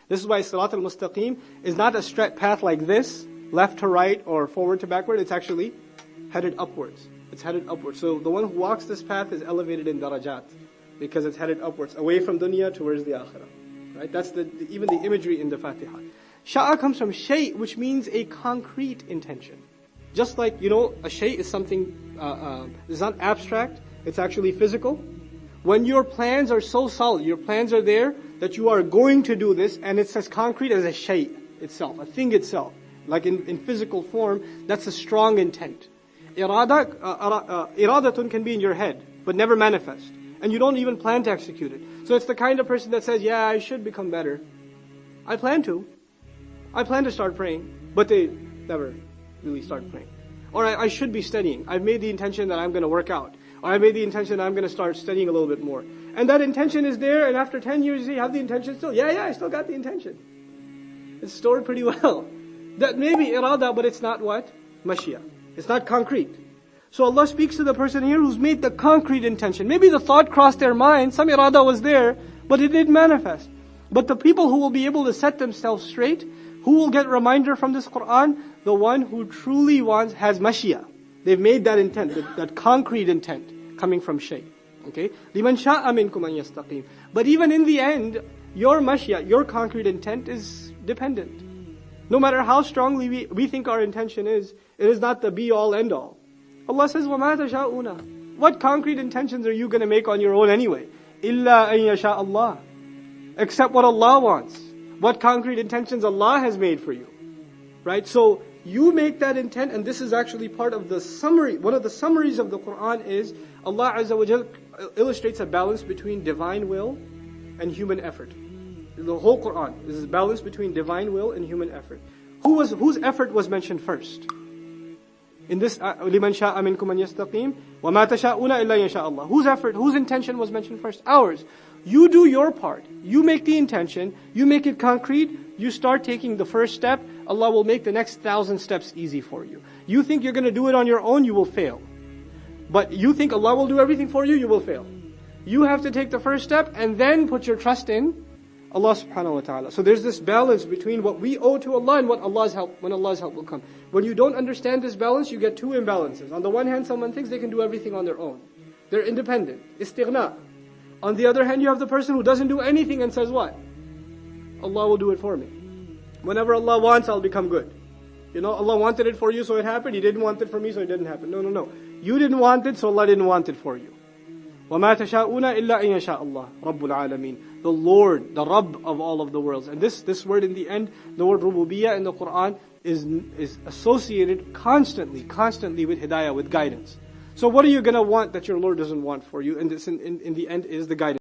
This is why Siratul Mustaqim is not a straight path like this, left to right or forward to backward. It's actually headed upwards. It's headed upwards. So the one who walks this path is elevated in darajat, because it's headed upwards, away from dunya towards the akhirah. Right? That's even the imagery in the Fatiha. Sha'a comes from shay, which means a concrete intention. Just like, a shay is something, it's not abstract, it's actually physical. When your plans are so solid, your plans are there, that you are going to do this, and it's as concrete as a shay itself, a thing itself. Like in physical form, that's a strong intent. Iradatun can be in your head, but never manifest. And you don't even plan to execute it. So it's the kind of person that says, yeah, I should become better. I plan to start praying, but they never really start praying. Or I should be studying. I've made the intention that I'm going to work out. Or I made the intention that I'm going to start studying a little bit more. And that intention is there, and after 10 years you have the intention still. Yeah, I still got the intention. It's stored pretty well. That may be irada, but it's not what? Mashia. It's not concrete. So Allah speaks to the person here who's made the concrete intention. Maybe the thought crossed their mind, some irada was there, but it didn't manifest. But the people who will be able to set themselves straight, who will get reminder from this Qur'an? The one who truly has mashia. They've made that intent, that concrete intent coming from shay. Okay? لِمَنْ شَاءَ مِنْكُمْ أَنْ يَسْتَقِيمُ. But even in the end, your mashia, your concrete intent is dependent. No matter how strongly we think our intention is, it is not the be-all, end-all. Allah says, وَمَا تَشَاءُونَ. What concrete intentions are you going to make on your own anyway? إِلَّا أَن يَشَاءَ اللَّهِ. Except what Allah wants. What concrete intentions Allah has made for you. Right? So, you make that intent, and this is actually part of the summary. One of the summaries of the Qur'an is, Allah Azza wa Jal illustrates a balance between divine will and human effort. The whole Qur'an is a balance between divine will and human effort. Whose effort was mentioned first? In this, لِمَنْ شَاءَ مِنْكُمْ أَنْ يَسْتَقِيمُ وَمَا تَشَاءُونَ إِلَّا يَشَاءَ اللَّهُ. Whose effort, whose intention was mentioned first? Ours. You do your part. You make the intention. You make it concrete. You start taking the first step. Allah will make the next 1,000 steps easy for you. You think you're going to do it on your own, you will fail. But you think Allah will do everything for you, you will fail. You have to take the first step and then put your trust in Allah subhanahu wa ta'ala. So there's this balance between what we owe to Allah and when Allah's help will come. When you don't understand this balance, you get two imbalances. On the one hand, someone thinks they can do everything on their own. They're independent. Istighna. On the other hand, you have the person who doesn't do anything and says what? Allah will do it for me. Whenever Allah wants, I'll become good. Allah wanted it for you, so it happened. He didn't want it for me, so it didn't happen. No. You didn't want it, so Allah didn't want it for you. وَمَا تَشَاءُونَ إِلَّا أَن يَشَاءَ اللَّهُ رَبُّ الْعَالَمِينَ. The Lord, the Rabb of all of the worlds. And this word in the end, the word rububiyyah in the Qur'an is associated constantly with hidayah, with guidance. So what are you going to want that your Lord doesn't want for you? And this in the end is the guidance.